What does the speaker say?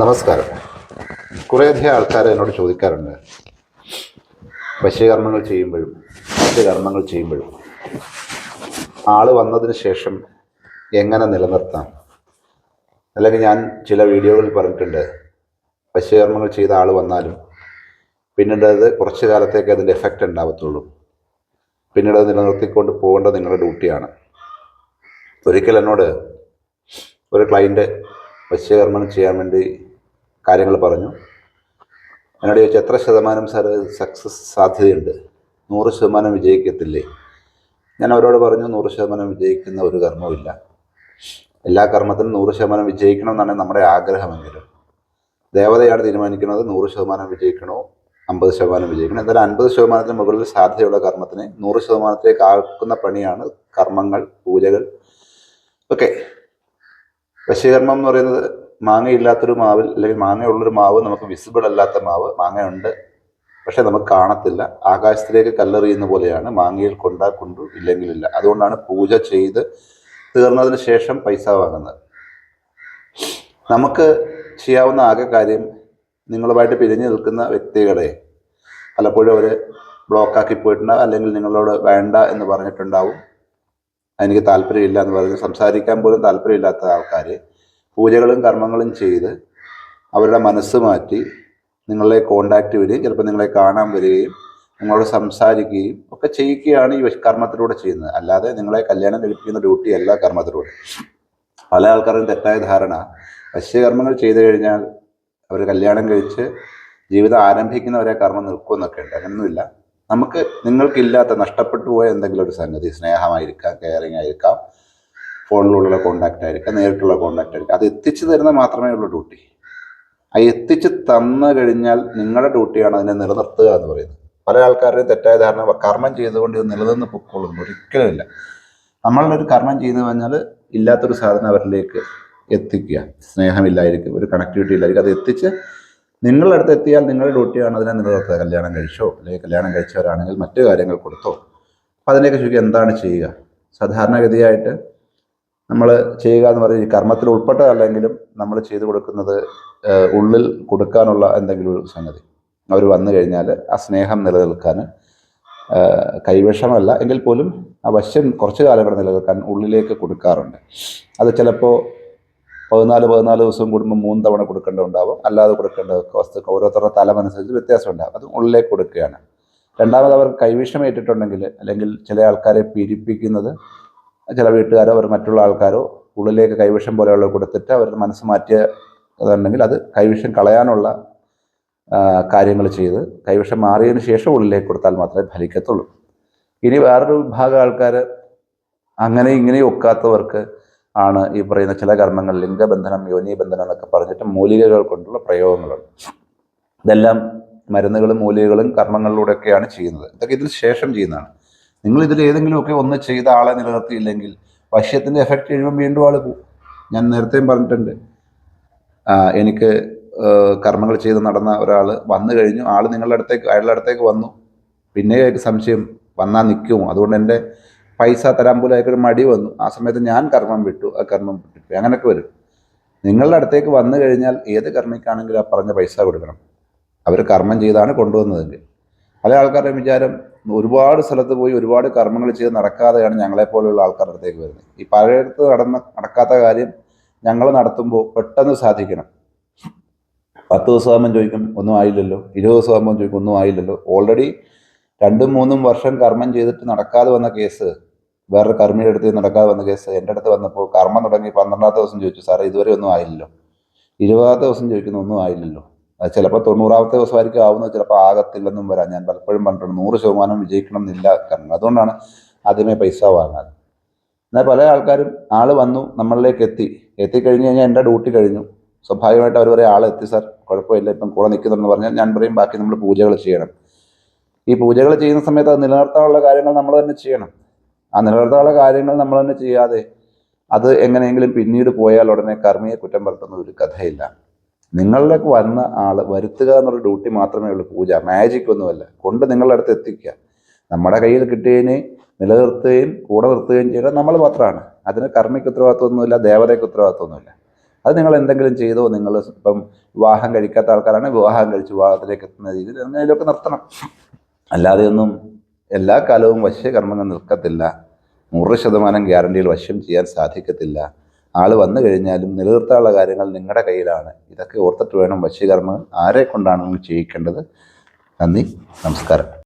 നമസ്കാരം. കുറേയധികം ആൾക്കാർ എന്നോട് ചോദിക്കാറുണ്ട്, വശ്യകർമ്മങ്ങൾ ചെയ്യുമ്പോഴും മറ്റ് കർമ്മങ്ങൾ ചെയ്യുമ്പോഴും ആൾ വന്നതിന് ശേഷം എങ്ങനെ നിലനിർത്താം. അല്ലെങ്കിൽ ഞാൻ ചില വീഡിയോകളിൽ പറഞ്ഞിട്ടുണ്ട്, വശ്യകർമ്മങ്ങൾ ചെയ്ത ആൾ വന്നാലും പിന്നീട് അത് കുറച്ച് കാലത്തേക്ക് അതിൻ്റെ എഫക്റ്റ് ഉണ്ടാവത്തുള്ളൂ. പിന്നീട് അത് നിലനിർത്തിക്കൊണ്ട് പോകേണ്ടത് നിങ്ങളുടെ ഡ്യൂട്ടിയാണ്. ഒരിക്കൽ എന്നോട് ഒരു ക്ലയൻറ്റ് വശ്യകർമ്മം ചെയ്യാൻ വേണ്ടി കാര്യങ്ങൾ പറഞ്ഞു. എന്നോട് ചോദിച്ചു, എത്ര ശതമാനം സാർ സക്സസ് സാധ്യതയുണ്ട്, 100% വിജയിക്കത്തില്ലേ? ഞാൻ അവരോട് പറഞ്ഞു, 100% വിജയിക്കുന്ന ഒരു കർമ്മമില്ല. എല്ലാ കർമ്മത്തിനും 100% വിജയിക്കണം എന്നാണ് നമ്മുടെ ആഗ്രഹമെങ്കിലും ദേവതയാണ് തീരുമാനിക്കുന്നത് 100% വിജയിക്കണോ 50% വിജയിക്കണം. എന്തായാലും 50%-ന് മുകളിൽ സാധ്യതയുള്ള കർമ്മത്തിനെ 100%-ലേക്ക് ആക്കുന്ന പണിയാണ് കർമ്മങ്ങൾ, പൂജകൾ ഒക്കെ. വശ്യകർമ്മം എന്ന് പറയുന്നത് മാങ്ങയില്ലാത്തൊരു മാവിൽ, അല്ലെങ്കിൽ മാങ്ങയുള്ളൊരു മാവ്, നമുക്ക് വിസിബിൾ അല്ലാത്ത മാവ്. മാങ്ങയുണ്ട്, പക്ഷെ നമുക്ക് കാണത്തില്ല. ആകാശത്തിലേക്ക് കല്ലെറിയുന്ന പോലെയാണ്. മാങ്ങയിൽ കൊണ്ടാ കൊണ്ടു, ഇല്ലെങ്കിലില്ല. അതുകൊണ്ടാണ് പൂജ ചെയ്ത് തീർന്നതിന് ശേഷം പൈസ വാങ്ങുന്നത്. നമുക്ക് ചെയ്യാവുന്ന ആകെ കാര്യം, നിങ്ങളുമായിട്ട് പിരിഞ്ഞു നിൽക്കുന്ന വ്യക്തികളെ പലപ്പോഴും അവർ ബ്ലോക്കാക്കി പോയിട്ടുണ്ടാവും, അല്ലെങ്കിൽ നിങ്ങളോട് വേണ്ട എന്ന് പറഞ്ഞിട്ടുണ്ടാവും, എനിക്ക് താല്പര്യമില്ല എന്ന് പറഞ്ഞ് സംസാരിക്കാൻ പോലും താല്പര്യമില്ലാത്ത ആൾക്കാരെ പൂജകളും കർമ്മങ്ങളും ചെയ്ത് അവരുടെ മനസ്സ് മാറ്റി നിങ്ങളെ കോണ്ടാക്റ്റ് വരികയും ചിലപ്പോൾ നിങ്ങളെ കാണാൻ വരികയും നിങ്ങളോട് സംസാരിക്കുകയും ഒക്കെ ചെയ്യിക്കുകയാണ് ഈ കർമ്മത്തിലൂടെ ചെയ്യുന്നത്. അല്ലാതെ നിങ്ങളെ കല്യാണം കഴിപ്പിക്കുന്ന ഡ്യൂട്ടിയല്ല കർമ്മത്തിലൂടെ. പല ആൾക്കാരും തെറ്റായ ധാരണ, വശ്യകർമ്മങ്ങൾ ചെയ്തു കഴിഞ്ഞാൽ അവർ കല്യാണം കഴിച്ച് ജീവിതം ആരംഭിക്കുന്നവരെ കർമ്മം നിൽക്കുമെന്നൊക്കെ ഉണ്ട്. അങ്ങനെയൊന്നുമില്ല. നമുക്ക് നിങ്ങൾക്കില്ലാത്ത, നഷ്ടപ്പെട്ടു പോയ എന്തെങ്കിലും ഒരു സംഗതി, സ്നേഹമായിരിക്കാം, കെയറിങ് ആയിരിക്കാം, ഫോണിലുള്ള കോണ്ടാക്റ്റ് ആയിരിക്കാം, നേരിട്ടുള്ള കോണ്ടാക്റ്റ് ആയിരിക്കാം, അത് എത്തിച്ചു തരുന്ന മാത്രമേ ഉള്ളൂ ഡ്യൂട്ടി. ആ എത്തിച്ച് തന്നു കഴിഞ്ഞാൽ നിങ്ങളുടെ ഡ്യൂട്ടിയാണ് അതിനെ നിലനിർത്തുക എന്ന് പറയുന്നത്. പല ആൾക്കാരുടെയും തെറ്റായ ധാരണ, കർമ്മം ചെയ്തുകൊണ്ട് ഇത് നിലനിന്ന് പൊക്കോളുന്നു. ഒരിക്കലുമില്ല. നമ്മളൊരു കർമ്മം ചെയ്തു കഴിഞ്ഞാൽ ഇല്ലാത്തൊരു സാധനം അവരിലേക്ക് എത്തിക്കുക. സ്നേഹമില്ലായിരിക്കും, ഒരു കണക്ടിവിറ്റി ഇല്ലായിരിക്കും, അത് എത്തിച്ച് നിങ്ങളുടെ അടുത്ത് എത്തിയാൽ നിങ്ങളുടെ ഡ്യൂട്ടിയാണ് അതിനെ നിലനിർത്തുക. കല്യാണം കഴിച്ചോ, അല്ലെങ്കിൽ കല്യാണം കഴിച്ചവരാണെങ്കിൽ മറ്റു കാര്യങ്ങൾ കൊടുത്തോ. അപ്പം അതിനെയൊക്കെ ശരിക്കും എന്താണ് ചെയ്യുക? സാധാരണഗതിയായിട്ട് നമ്മൾ ചെയ്യുക എന്ന് പറയുന്നത്, ഈ കർമ്മത്തിൽ ഉൾപ്പെട്ടതല്ലെങ്കിലും നമ്മൾ ചെയ്തു കൊടുക്കുന്നത് ഉള്ളിൽ കൊടുക്കാനുള്ള എന്തെങ്കിലും ഒരു സംഗതി. അവർ വന്നു കഴിഞ്ഞാൽ ആ സ്നേഹം നിലനിൽക്കാൻ, കൈവിഷമല്ല എങ്കിൽ പോലും ആ വശ്യം കുറച്ച് കാലം കൂടെ നിലനിൽക്കാൻ ഉള്ളിലേക്ക് കൊടുക്കാറുണ്ട്. അത് ചിലപ്പോൾ 14 ദിവസം കൂടുമ്പോൾ 3 തവണ കൊടുക്കേണ്ടതുണ്ടാവും, അല്ലാതെ കൊടുക്കേണ്ട വസ്തുക്കൾ ഓരോരുത്തരുടെ തലമനുസരിച്ച് വ്യത്യാസം ഉണ്ടാകും. അത് ഉള്ളിലേക്ക് കൊടുക്കുകയാണ്. രണ്ടാമത് അവർ കൈവിഷമേറ്റിട്ടുണ്ടെങ്കിൽ, അല്ലെങ്കിൽ ചില ആൾക്കാരെ പീഡിപ്പിക്കുന്നത് ചില വീട്ടുകാരോ അവർ മറ്റുള്ള ആൾക്കാരോ ഉള്ളിലേക്ക് കൈവിഷം പോലെയുള്ള കൊടുത്തിട്ട് അവരുടെ മനസ്സ് മാറ്റിയതുണ്ടെങ്കിൽ അത് കൈവിഷം കളയാനുള്ള കാര്യങ്ങൾ ചെയ്ത് കൈവിഷം മാറിയതിന് ശേഷം ഉള്ളിലേക്ക് കൊടുത്താൽ മാത്രമേ ഫലിക്കത്തുള്ളൂ. ഇനി വേറൊരു വിഭാഗം ആൾക്കാർ അങ്ങനെ ഇങ്ങനെ ഒക്കാത്തവർക്ക് ആണ് ഈ പറയുന്ന ചില കർമ്മങ്ങൾ, ലിംഗബന്ധനം, യോനിബന്ധനം എന്നൊക്കെ പറഞ്ഞിട്ട് മൂലികകൾ കൊണ്ടുള്ള പ്രയോഗങ്ങളുണ്ട്. ഇതെല്ലാം മരുന്നുകളും മൂലികകളും കർമ്മങ്ങളിലൂടെയൊക്കെയാണ് ചെയ്യുന്നത്. ഇതൊക്കെ ഇതിന് ശേഷം ചെയ്യുന്നതാണ്. നിങ്ങൾ ഇതിൽ ഏതെങ്കിലുമൊക്കെ ഒന്ന് ചെയ്ത ആളെ നിലനിർത്തിയില്ലെങ്കിൽ വശ്യത്തിൻ്റെ എഫക്റ്റ് കഴിയുമ്പോൾ വീണ്ടും ആൾ പോകും. ഞാൻ നേരത്തെയും പറഞ്ഞിട്ടുണ്ട്, എനിക്ക് കർമ്മങ്ങൾ ചെയ്ത് നടന്ന ഒരാൾ വന്നു കഴിഞ്ഞു, ആൾ അയാളുടെ അടുത്തേക്ക് വന്നു, പിന്നെ സംശയം വന്നാൽ നിൽക്കുമോ, അതുകൊണ്ട് എൻ്റെ പൈസ തരാൻ പോലും അയാൾക്കൊരു മടി വന്നു. ആ സമയത്ത് ഞാൻ കർമ്മം വിട്ടു, ആ കർമ്മം വിട്ടു, അങ്ങനെയൊക്കെ വരും. നിങ്ങളുടെ അടുത്തേക്ക് വന്നു കഴിഞ്ഞാൽ ഏത് കർമ്മിക്കാണെങ്കിലും ആ പറഞ്ഞ പൈസ കൊടുക്കണം. അവർ കർമ്മം ചെയ്താണ് കൊണ്ടുവന്നതെങ്കിൽ. പല ആൾക്കാരുടെയും വിചാരം, ഒരുപാട് സ്ഥലത്ത് പോയി ഒരുപാട് കർമ്മങ്ങൾ ചെയ്ത് നടക്കാതെയാണ് ഞങ്ങളെപ്പോലെയുള്ള ആൾക്കാരുടെ അടുത്തേക്ക് വരുന്നത്. ഈ പലയിടത്ത് നടക്കാത്ത കാര്യം ഞങ്ങൾ നടത്തുമ്പോൾ പെട്ടെന്ന് സാധിക്കണം. 10 ദിവസമാകുമ്പം ചോദിക്കും ഒന്നും ആയില്ലല്ലോ, 20 ദിവസമാകുമ്പം ചോദിക്കും ഒന്നും ആയില്ലല്ലോ. ഓൾറെഡി 2-3 വർഷം കർമ്മം ചെയ്തിട്ട് നടക്കാതെ വന്ന കേസ്, വേറൊരു കർമ്മിയുടെ അടുത്ത് നടക്കാതെ വന്ന കേസ് എൻ്റെ അടുത്ത് വന്നപ്പോൾ കർമ്മം തുടങ്ങി 12ാമത്തെ ദിവസം ചോദിച്ചു, സാറേ ഇതുവരെ ഒന്നും ആയില്ലല്ലോ. 20ാമത്തെ ദിവസം ചോദിക്കുന്നു ഒന്നും ആയില്ലല്ലോ. അത് ചിലപ്പോൾ 90ാമത്തെ ദിവസമായിരിക്കും ആവുന്നത്, ചിലപ്പോൾ ആകത്തില്ലെന്നും വരാം. ഞാൻ പലപ്പോഴും പറഞ്ഞിട്ടുണ്ട് 100% വിജയിക്കണം എന്നില്ല കർമ്മം. അതുകൊണ്ടാണ് ആദ്യമേ പൈസ വാങ്ങാതെ. എന്നാൽ പല ആൾക്കാരും ആൾ വന്നു നമ്മളിലേക്ക് എത്തിക്കഴിഞ്ഞ് കഴിഞ്ഞാൽ എൻ്റെ ഡ്യൂട്ടി കഴിഞ്ഞു. സ്വാഭാവികമായിട്ട് അവർ പറയും, ആളെത്തി സാർ, കുഴപ്പമില്ല, ഇപ്പം കൂടെ നിൽക്കുന്നുണ്ടെന്ന് പറഞ്ഞാൽ ഞാൻ പറയും, ബാക്കി നമ്മൾ പൂജകൾ ചെയ്യണം. ഈ പൂജകൾ ചെയ്യുന്ന സമയത്ത് അത് നിലനിർത്താനുള്ള കാര്യങ്ങൾ നമ്മൾ തന്നെ ചെയ്യണം. ആ നിലനിർത്താനുള്ള കാര്യങ്ങൾ നമ്മൾ തന്നെ ചെയ്യാതെ അത് എങ്ങനെയെങ്കിലും പിന്നീട് പോയാൽ ഉടനെ കർമ്മിയെ കുറ്റം പറഞ്ഞൊന്നും ഒരു കഥയില്ല. നിങ്ങളിലേക്ക് വന്ന ആൾ വരുത്തുക എന്നുള്ള ഡ്യൂട്ടി മാത്രമേ ഉള്ളൂ പൂജ. മാജിക് ഒന്നുമല്ല. കൊണ്ട് നിങ്ങളുടെ അടുത്ത് എത്തിക്കുക. നമ്മുടെ കയ്യിൽ കിട്ടിയതിനെ നിലനിർത്തുകയും കൂടെ നിർത്തുകയും ചെയ്യുന്നത് നമ്മൾ മാത്രമാണ്. അതിന് കർമ്മിക്ക് ഉത്തരവാദിത്വമൊന്നുമില്ല, ദേവതയ്ക്ക് ഉത്തരവാദിത്വമൊന്നുമില്ല. അത് നിങ്ങൾ എന്തെങ്കിലും ചെയ്തോ, നിങ്ങൾ ഇപ്പം വിവാഹം കഴിക്കാത്ത ആൾക്കാരാണ് വിവാഹം കഴിച്ച് വിവാഹത്തിലേക്ക് എത്തുന്ന രീതിയിൽ എന്തെങ്കിലുമൊക്കെ നിർത്തണം. അല്ലാതെയൊന്നും എല്ലാ കാലവും വശ്യകർമ്മങ്ങൾ നിൽക്കത്തില്ല. 100% ഗ്യാരണ്ടിയിൽ വശ്യം ചെയ്യാൻ സാധിക്കത്തില്ല. ആൾ വന്നു കഴിഞ്ഞാലും നിലനിർത്താനുള്ള കാര്യങ്ങൾ നിങ്ങളുടെ കയ്യിലാണ്. ഇതൊക്കെ ഓർത്തിട്ട് വേണം വശ്യകർമ്മങ്ങൾ ആരെ കൊണ്ടാണ് നിങ്ങൾ ചെയ്യിക്കേണ്ടത്. നന്ദി, നമസ്കാരം.